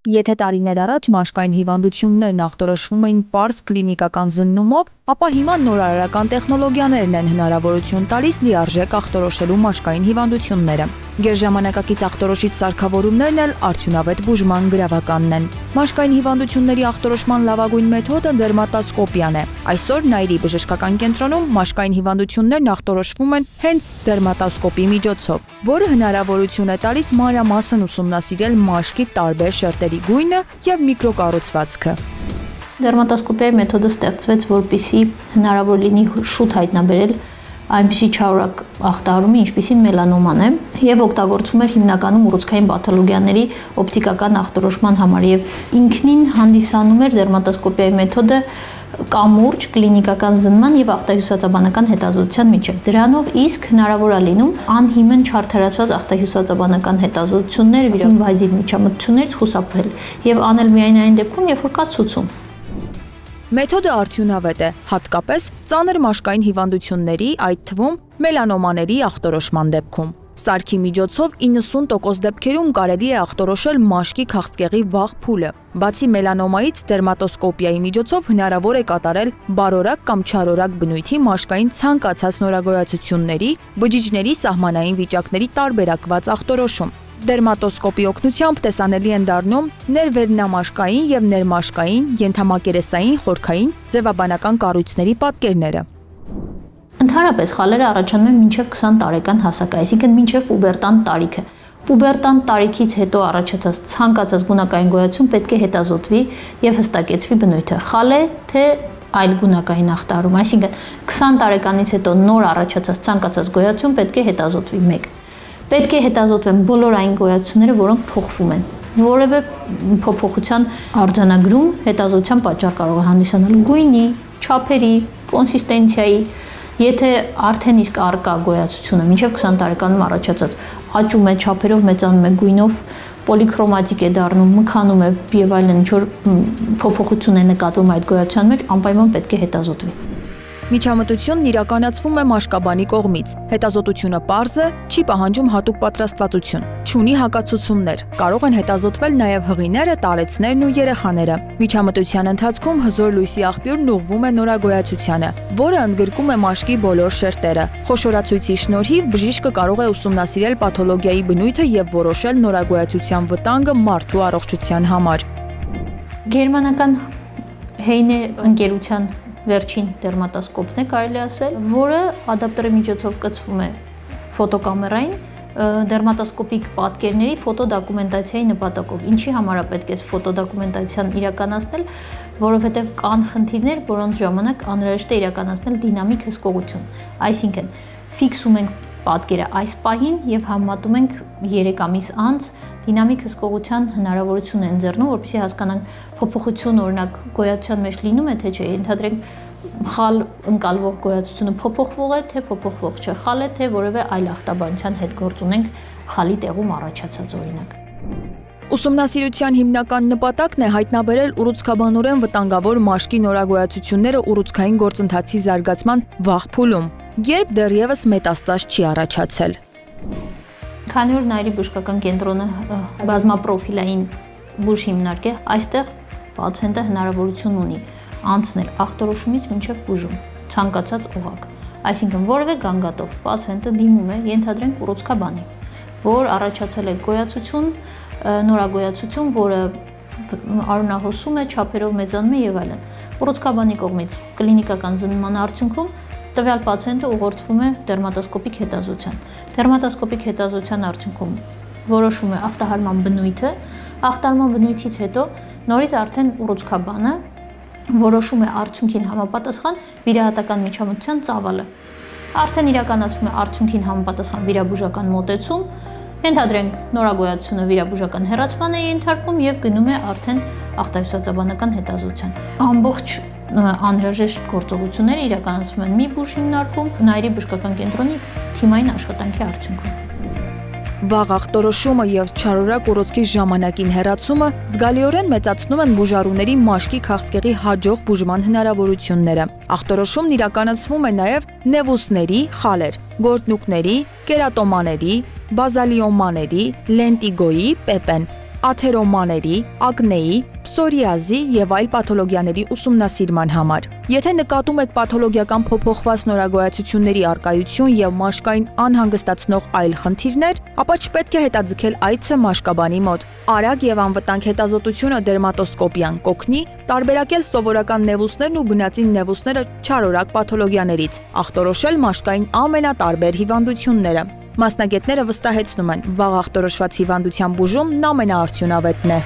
Եթե տարիներ առաջ մաշկային հիվանդություններն ախտորոշվում էին պարզ կլինիկական զննումով, ապա հիմա նորարարական տեխնոլոգիաներն են հնարավորություն տալիս լիարժեք ախտորոշելու մաշկային հիվանդությունները։ Գերժամանակակից ախտորոշիչ սարքավորումներն էլ արդյունավետ բուժման գրավականն են։ Մաշկային հիվանդությունների ախտորոշման լավագույն մեթոդը դերմատոսկոպիան է։ Այսօր Նայիրի բժշկական կենտրոնում մաշկային հիվանդություններն ախտորոշվում են հենց դերմատոսկոպի միջոցով, որը հնարավորություն է տալիս մանրամասն ուսումնասիրել մաշկի տարբեր շերտերի գույնը եւ միկրոկառուցվածքը։ Դերմատոսկոպիայի մեթոդը ստեղծվեց, որպեսզի հնարավոր լինի շուտ հայտնաբերել այնպիսի չարորակ ախտահարումը, ինչպիսին մելանոման է, եւ օգտագործվում էր հիմնականում ուռուցքային պաթոլոգիաների օպտիկական ախտորոշման համար եւ ինքնին հանդիսանում էր դերմատոսկոպիայի մեթոդը կամուրջ, կլինիկական զննման եւ ախտահյուսվածաբանական հետազոտության միջև։ Դրանով իսկ հնարավոր է լինում անհիմն չարդարացված ախտահյուսվածաբանական հետազոտություններ, վիրավազիվ միջամտություններից խուսափել եւ անել միայն այն դեպքում, երբ որ կա ցուցում։ Մեթոդը արդյունավետ է, հատկապես ծանր մաշկային հիվանդությունների, այդ թվում մելանոմաների ախտորոշման դեպքում։ Սարքի միջոցով 90% դեպքերում կարելի է ախտորոշել մաշկի քաղցկեղի վաղ փուլը։ Բացի մելանոմայից, դերմատոսկոպիայի միջոցով հնարավոր է կատարել բարորակ կամ չարորակ բնույթի մաշկային ցանկացած նորագոյացությունների, բջիջների սահմանային վիճակների տարբերակված ախտորոշում։ Դերմատոսկոպի օգնությամբ տեսանելի են դառնում ներվերնամաշկային եւ ներմաշկային, ենթամակերեսային, խորքային, ձևաբանական կառույցների պատկերները։ Ընդհանրապես խալերը առաջանում են մինչև 20 տարեկան հասակը, այսինքն մինչև պուբերտան տարիքը։ Պուբերտան տարիքից հետո առաջացած ցանկացած գունակային գոյացում պետք է հետազոտվի եւ հստակեցվի բնույթը։ Խալ է թե այլ գունակային ախտահարում, այսինքն 20 տարեկանից հետո նոր առաջացած ցանկացած գոյացում պետք է հետազոտվի 1։ Պետք է հետազոտվեն բոլոր այն գոյացությունները, որոնք փոխվում են։ Որևէ փոփոխության արձանագրում հետազոտության պատճառ կարող է հանդիսանալ գույնի, չափերի, կոնսիստենցիայի, եթե արդեն իսկ արկա գոյացությունը մինչև 20 տարեկանում առաջացած աճում է, չափերով մեծանում է, գույնով պոլիքրոմատիկ է դառնում, մքանում է եւ այլն, ինչ որ փոփոխություն է նկատվում այդ գոյացության մեջ, անպայման պետք է հետազոտվի։ Միջամտությունն իրականացվում է մաշկաբանի կողմից։ Հետազոտությունը պարզ է, չի պահանջում հատուկ պատրաստվածություն, չունի հակացուցումներ, կարող են հետազոտվել նաև հղիները, տարեցներն ու երեխաները։ Միջամտության ընթացքում հզոր լույսի աղբյուրն ուղղվում է նորագոյացությանը, որը ընդգրկում է մաշկի բոլոր շերտերը։ Խոշորացույցի շնորհիվ բժիշկը կարող է ուսումնասիրել պաթոլոգիայի բնույթը եւ որոշել նորագոյացության վտանգը մարդու առողջության համար։ Գերմանական Հեյնե ընկերության վերջին դերմատոսկոպն է, կարելի ասել, որը ադապտերի միջոցով կցվում է ֆոտոկամերային դերմատոսկոպիկ պատկերների ֆոտոդոկումենտացիայի նպատակով։ Ինչի համար է պետք է ֆոտոդոկումենտացիան իրականացնել, որովհետև կան խնդիրներ, որոնց ժամանակ անհրաժեշտ է իրականացնել դինամիկ հսկողություն։ Այսինքն ֆիքսում ենք պատկերը այս պահին եւ համատում ենք 3 ամիս անց դինամիկ հսկողության հնարավորություն է ընձեռնում, որպեսզի հասկանանք փոփոխություն օրինակ գոյացության մեջ լինում է թե չէ, ենթադրենք խալ ընկալվող գոյացությունը փոփոխվող է, թե փոփոխվող չէ, խալ է, թե որևէ այլ ախտաբանության հետ գործ ունենք խալի տեղում առաջացած օրինակ։ Ուսումնասիրության հիմնական նպատակն է հայտնաբերել ուռուցքաբանորեն վտանգավոր մաշկի նորագոյացությունները ուռուցքային գործընթացի զարգացման վաղ փուլում, երբ դեռևս մետաստազ չի առաջացել։ Քանի որ Նայիրի բժշկական կենտրոնը բազմապրոֆիլային բուժ հիմնարկ է, այստեղ պացիենտը հնարավորություն ունի անցնել ախտորոշումից մինչև բուժում, ցանկացած օղակ։ Այսինքն որևէ գանգատով պացիենտը դիմում է, ենթադրենք ուռուցքաբանի, որ առաջացել է գոյացություն, նորագոյացություն, որը արունահոսում է, չափերով մեծանում է եւ այլն։ Ուռուցքաբանի կողմից կլինիկական զննման արդյունքում տվյալ պացիենտը ուղղորդվում է դերմատոսկոպիկ հետազոտության։ Դերմատոսկոպիկ հետազոտության արդյունքում որոշում է ախտահարման բնույթը, ախտահարման բնույթից հետո նորից արդեն ուռուցքաբանը որոշում է արդյունքին համապատասխան վիրահատական միջամտության ծավալը։ Արդեն իրականացվում է արդյունքին համապատասխան վիրաբուժական մոտեցում, ենթադրենք նորագոյացությունը վիրաբուժական հեռացման է ենթարկվում եւ գնում է արդեն ախտահյուսվածաբանական հետազոտության։ Ամբողջ անհրաժեշտ գործողությունները իրականացվում են մի բուժ հիմնարկում Նայիրի բժշկական կենտրոնի թիմային աշխատանքի արդյունքում։ Վաղ ախտորոշումը եւ չարորակ ուռուցքի ժամանակին հեռացումը զգալիորեն մեծացնում են բուժառուների մաշկի քաղցկեղի հաջող բուժման հնարավորությունները։ Ախտորոշումն իրականացվում է նաեւ նևուսների, խալեր, գորտնուկների, կերատոմաների, բազալիոմաների, լենտիգոյի, պեպեն, աթերոմաների, ակնեի, պսորիազի եւ այլ պաթոլոգիաների ուսումնասիրման համար։ Եթե նկատում եք պաթոլոգիական փոփոխված նորագոյացությունների առկայություն եւ մաշկային անհանգստացնող այլ խնդիրներ, ապա չպետք է հետաձգել այցը մաշկաբանի մոտ։ Արագ եւ անվտանգ հետազոտությունը դերմատոսկոպիան կօգնի տարբերակել սովորական նևուսներն ու բնածին նևուսները չարորակ պաթոլոգիաներից, ախտորոշել մաշկային ամենատարբեր հիվանդությունները։ Մասնագետները վստահեցնում են, վաղ ախտորոշված հիվանդության բուժումն ամենաարդյունավետն է։